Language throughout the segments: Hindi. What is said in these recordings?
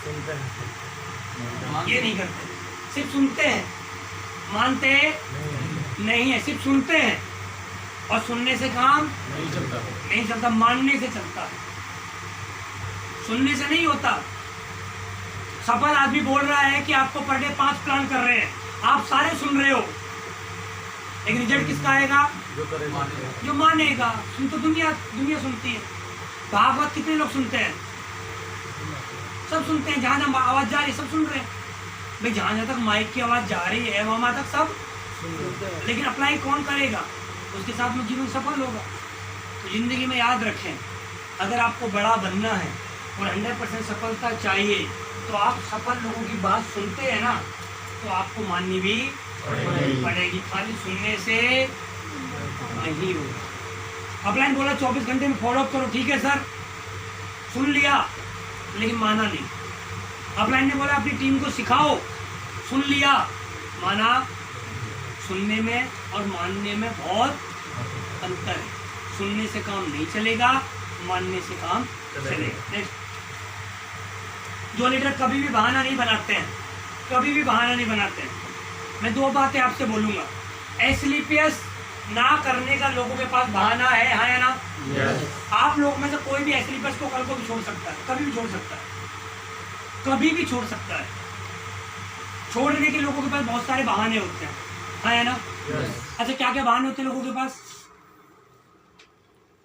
ये नहीं करते, सिर्फ सुनते हैं, मानते नहीं है, सिर्फ सुनते हैं। और सुनने से काम नहीं चलता, मानने से चलता है, सुनने से नहीं होता। सफल आदमी बोल रहा है कि आपको पर डे 5 प्लान कर रहे हैं, आप सारे सुन रहे हो, लेकिन रिजल्ट किसका आएगा? जो मानेगा। सुन तो दुनिया सुनती है। भागवत कितने लोग सुनते हैं? सब सुनते हैं, जहां जहां आवाज जा रही है सब सुन रहे हैं भाई, जहां जहां तक माइक की आवाज जा रही है वहां तक सब सुनते हैं, लेकिन अप्लाई कौन करेगा? उसके साथ में जीवन सफल होगा। तो जिंदगी में याद रखें, अगर आपको बड़ा बनना है और 100% सफलता चाहिए तो आप सफल लोगों की बात सुनते हैं ना, तो आपको माननी भी पड़ेगी, खाली सुनने से नहीं होगा। अपलाइन बोला 24 घंटे में फॉलो अप करो, ठीक है सर, सुन लिया लेकिन माना नहीं। अपलाइन ने बोला अपनी टीम को सिखाओ, सुन लिया, माना। सुनने में और मानने में बहुत अंतर है। सुनने से काम नहीं चलेगा, मानने से काम चलेगा। नेक्स्ट, जो लीडर कभी भी बहाना नहीं बनाते हैं, कभी भी बहाना नहीं बनाते हैं। मैं 2 बातें आपसे बोलूंगा। एस्क्लेपियस ना करने का लोगों के पास बहाना है, हाँ या ना? yes. आप लोग में से कोई भी एस्क्लेपियस को कल को भी छोड़ सकता है, कभी भी छोड़ सकता है, कभी भी छोड़ सकता है। छोड़ने के लोगों के पास बहुत सारे बहाने होते हैं, हाँ या ना? yes. अच्छा, क्या क्या बहाने होते हैं लोगों के पास?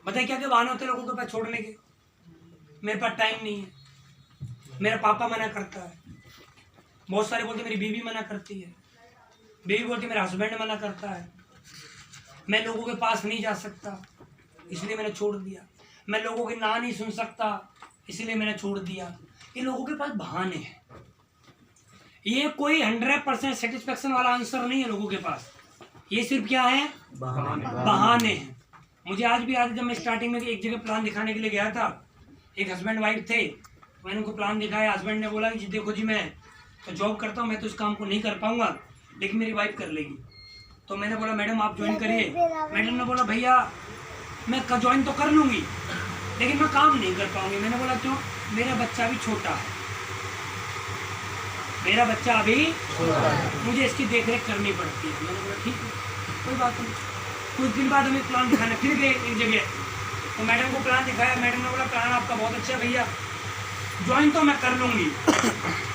बताइए, क्या क्या बहाने होते हैं लोगों के पास छोड़ने के? मेरे पास टाइम नहीं है, मेरा पापा मना करता है, बहुत सारे बोलते मेरी बीवी मना करती है, बीवी बोलती मेरा हस्बैंड मना करता है, मैं लोगों के पास नहीं जा सकता इसलिए मैंने छोड़ दिया, मैं लोगों की ना नहीं सुन सकता इसलिए मैंने छोड़ दिया। ये लोगों के पास बहाने हैं। ये कोई 100% सेटिस्फेक्शन वाला आंसर नहीं है लोगों के पास। ये सिर्फ क्या है? बहाने हैं। मुझे आज भी याद है, जब मैं स्टार्टिंग में एक जगह प्लान दिखाने के लिए गया था, एक हस्बैंड वाइफ थे, मैंने उनको प्लान दिखाया। हस्बैंड ने बोला कि जी देखो जी, मैं तो जॉब करता हूँ, मैं तो इस काम को नहीं कर पाऊंगा, लेकिन मेरी वाइफ कर लेगी। तो मैंने बोला मैडम आप ज्वाइन करिए। मैडम ने बोला भैया मैं ज्वाइन तो कर लूँगी लेकिन मैं काम नहीं कर पाऊंगी। मैंने बोला क्यों? मेरा बच्चा अभी छोटा है, मेरा बच्चा अभी मुझे इसकी देखरेख करनी पड़ती है। मैंने बोला ठीक है, कोई बात नहीं। कुछ दिन बाद हमें प्लान दिखाना फिर गए एक जगह, तो मैडम को प्लान दिखाया। मैडम ने बोला प्लान आपका बहुत अच्छा है भैया, ज्वाइन तो मैं कर लूँगी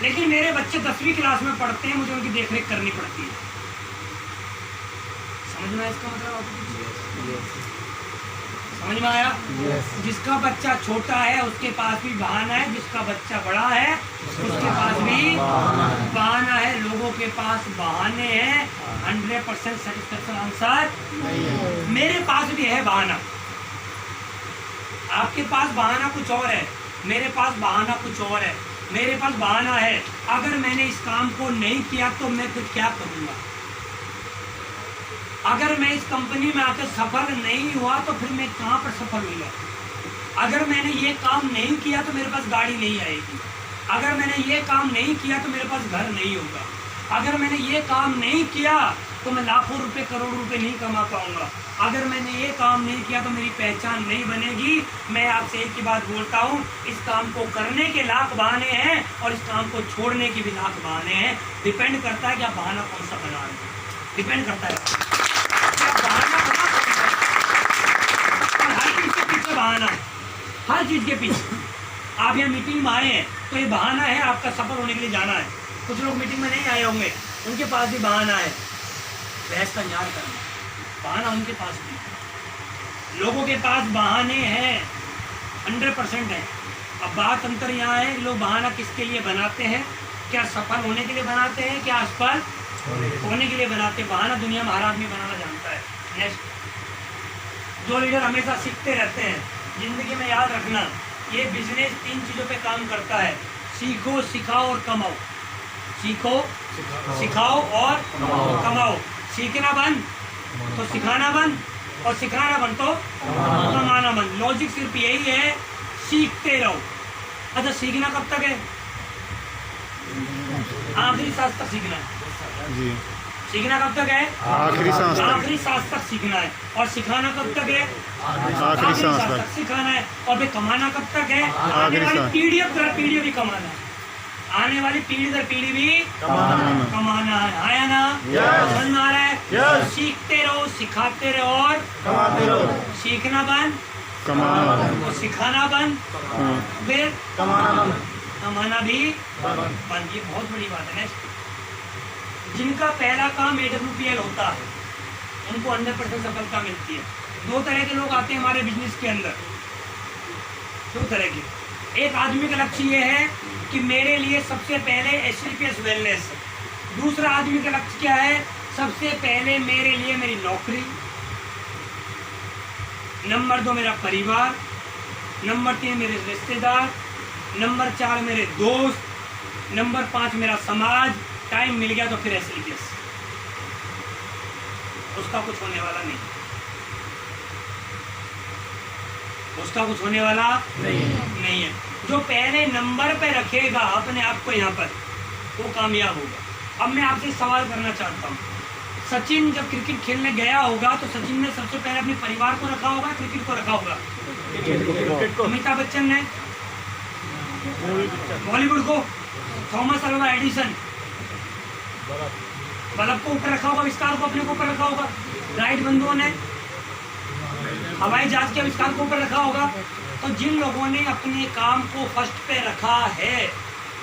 लेकिन मेरे बच्चे 10वीं क्लास में पढ़ते हैं, मुझे उनकी देखरेख करनी पड़ती है। समझ में आया इसका मतलब आपको? समझ में आया? जिसका बच्चा छोटा है उसके पास भी बहाना है, जिसका बच्चा बड़ा है उसके पास भी बहाना है। लोगों के पास बहाने हैं, 100% सेटिस्फेक्शन आंसर। मेरे पास भी है बहाना, आपके पास बहाना कुछ और है, मेरे पास बहाना कुछ और है। मेरे पास बहाना है, अगर मैंने इस काम को नहीं किया तो मैं फिर क्या करूंगा? अगर मैं इस कंपनी में आकर सफल नहीं हुआ तो फिर मैं कहाँ पर सफल हुआ? अगर मैंने ये काम नहीं किया तो मेरे पास गाड़ी नहीं आएगी, अगर मैंने ये काम नहीं किया तो मेरे पास घर नहीं होगा, अगर मैंने ये काम नहीं किया तो मैं लाखों रुपए करोड़ों रुपए नहीं कमा पाऊंगा, अगर मैंने ये काम नहीं किया तो मेरी पहचान नहीं बनेगी। मैं आपसे एक ही बात बोलता हूँ, इस काम को करने के लाख बहाने हैं और इस काम को छोड़ने के भी लाख बहाने हैं। डिपेंड करता है कि आप बहाना कौन सा बना रहे हैं, डिपेंड करता है बहाना, हर चीज के पीछे। आप यहाँ मीटिंग में आए हैं तो ये बहाना है, आपका सफल होने के लिए जाना है। कुछ लोग मीटिंग में नहीं आए होंगे, उनके पास भी बहाना है, बहस का न्याय करना, बहाना उनके पास भी। लोगों के पास बहाने हैं, 100% है। अब बात अंतर यहाँ है, लोग बहाना किसके लिए बनाते हैं? क्या सफल होने के लिए बनाते हैं, क्या असफल होने के लिए बनाते हैं? बहाना दुनिया में हर आदमी बनाना जानता है। नेक्स्ट, जो लीडर हमेशा सीखते रहते हैं, जिंदगी में याद रखना, ये बिजनेस 3 चीज़ों पे काम करता है: सीखो, सिखाओ और कमाओ। सीखो, सिखाओ और कमाओ। सीखना बंद तो सिखाना बंद, और सिखाना बंद तो कमाना बंद। लॉजिक सिर्फ यही है, सीखते रहो। अच्छा, सीखना कब तक है? आखिरी सांस तक सीखना है जी। सीखना कब तक है? आखिरी सांस तक सीखना है। और सिखाना कब तक है? आखिरी सांस तक सिखाना है। और फिर कमाना कब तक है? आगे वाली पीढ़ी ही कमाना है। आने वाली पीढ़ी दर पीढ़ी भी कमाना। कमाना है। आया ना? Yes. समझ में आ रहा है? Yes. सीखते रहो, सिखाते रहो और कमाते रहो। सीखना बंद, कमाना। और सिखाना बंद, फिर कमाना। कमाना भी बंद। ये बहुत बड़ी बात है। जिनका पहला काम AWPL होता है उनको 100% सफलता मिलती है। दो तरह के लोग आते हैं हमारे बिजनेस के अंदर, दो तरह के। एक आदमी का लक्ष्य ये है कि मेरे लिए सबसे पहले HCPS वेलनेस। दूसरा आदमी का लक्ष्य क्या है? सबसे पहले मेरे लिए मेरी नौकरी, नंबर 2 मेरा परिवार, नंबर 3 मेरे रिश्तेदार, नंबर 4 मेरे दोस्त, नंबर 5 मेरा समाज। टाइम मिल गया तो फिर HCPS। उसका कुछ होने वाला नहीं, उसका कुछ होने वाला नहीं है। जो पहले नंबर पे रखेगा अपने आप को यहाँ पर, वो कामयाब होगा। अब मैं आपसे सवाल करना चाहता हूँ, सचिन जब क्रिकेट खेलने गया होगा तो सचिन ने सबसे पहले अपने परिवार को रखा होगा, क्रिकेट को रखा होगा? अमिताभ बच्चन ने बॉलीवुड को, थॉमस अल्वा एडिसन बल्ब को ऊपर रखा होगा, आविष्कार को अपने को ऊपर रखा होगा। राइट बंधुओं ने हवाई जहाज के आविष्कार को ऊपर रखा होगा। तो जिन लोगों ने अपने काम को फर्स्ट पे रखा है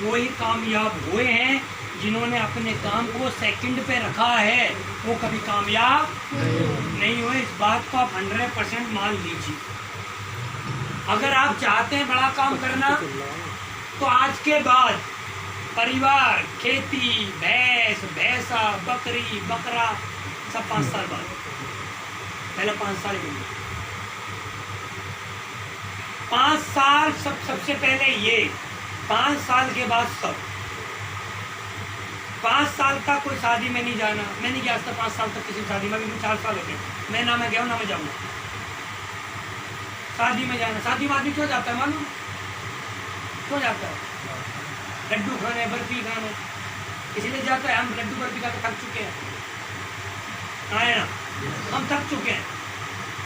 वही कामयाब हुए हैं। जिन्होंने अपने काम को सेकंड पे रखा है वो कभी कामयाब नहीं हुए। इस बात को आप 100% मान लीजिए। अगर आप चाहते हैं बड़ा काम करना तो आज के बाद परिवार, खेती, भैंस, भैंसा, बकरी, बकरा सब 5 साल बाद, पहले 5 साल के लिए 5 साल सबसे पहले ये, 5 साल के बाद सब। 5 साल तक कोई शादी में नहीं जाना। मैं नहीं गया आज तक 5 साल तक किसी शादी में, अभी 4 साल हो गए। मैं ना मैं गया हूँ ना मैं जाऊँगा शादी में जाना। शादी में आदमी क्यों जाता है मालूम? क्यों जाता है? लड्डू खाने, बर्फी खाने, इसीलिए जाता है। हम लड्डू बर्फी खा के थक चुके हैं, आए ना? हम थक चुके हैं।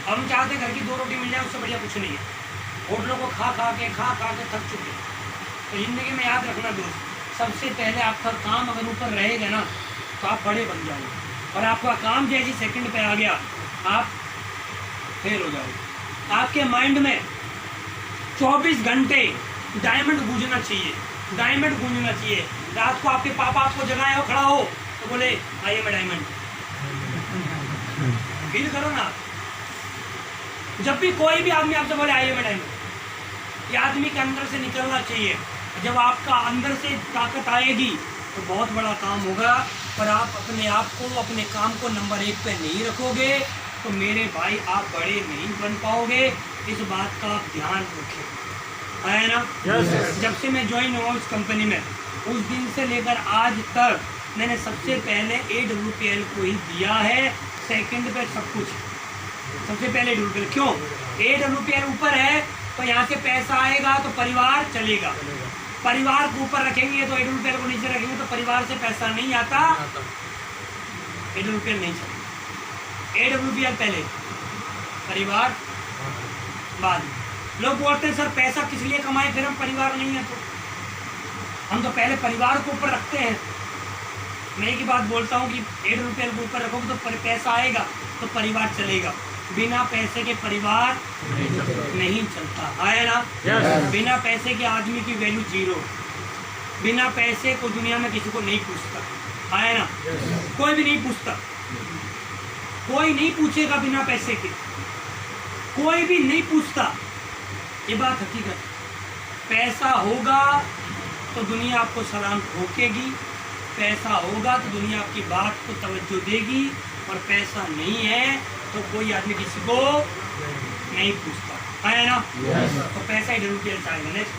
हम चाहते हैं घर की 2 रोटी मिल जाए, उससे बढ़िया कुछ नहीं है। होटलों को खा खा के थक चुके हैं। तो जिंदगी में याद रखना दोस्त, सबसे पहले आपका काम अगर ऊपर रहेगा ना तो आप बड़े बन जाओगे। और आपका काम जैसे सेकंड पे आ गया आप फेल हो जाओगे। आपके माइंड में 24 घंटे डायमंड गूंजना चाहिए, डायमंड गूंजना चाहिए। रात को आपके पापा आपको जगाए हो, खड़ा हो तो बोले आइए मैं डायमंड। फील करो ना, जब भी कोई भी आदमी आपसे बोले आइए मैं डायमंड, ये आदमी के अंदर से निकलना चाहिए। जब आपका अंदर से ताकत आएगी तो बहुत बड़ा काम होगा। पर आप अपने आप को, अपने काम को नंबर 1 पे नहीं रखोगे तो मेरे भाई आप बड़े नहीं बन पाओगे। इस बात का आप ध्यान रखें, है ना? Yes. जब से मैं ज्वाइन हुआ उस कंपनी में, उस दिन से लेकर आज तक मैंने सबसे पहले AWPL को ही दिया है। सेकंड पे सब कुछ, सबसे पहले AWPL। क्यों? AWPL ऊपर है तो यहाँ से पैसा आएगा तो परिवार चलेगा। परिवार को ऊपर रखेंगे तो AWPL को नीचे रखेंगे तो परिवार से पैसा नहीं आता, AWPL नहीं चलेगा। AWPL पहले, परिवार बाद। लोग बोलते हैं सर पैसा किस लिए कमाए, फिर हम परिवार नहीं है तो। हम तो पहले परिवार को ऊपर रखते हैं। मैं एक ही बात बोलता हूँ कि AWPL को ऊपर रखोगे तो पैसा आएगा तो परिवार चलेगा। बिना पैसे के परिवार नहीं चलता, है ना? Yes. बिना पैसे के आदमी की वैल्यू 0। बिना पैसे को दुनिया में किसी को नहीं पूछता, है ना? Yes. कोई भी नहीं पूछता, कोई नहीं पूछेगा बिना पैसे के, कोई भी नहीं पूछता। ये बात हकीकत। पैसा होगा तो दुनिया आपको सलाम ठोकेगी, पैसा होगा तो दुनिया आपकी बात को तवज्जो देगी। और पैसा नहीं है तो कोई आदमी किसी को नहीं पूछता, है ना? Yes. तो पैसा AWPL से आएगा। नेक्स्ट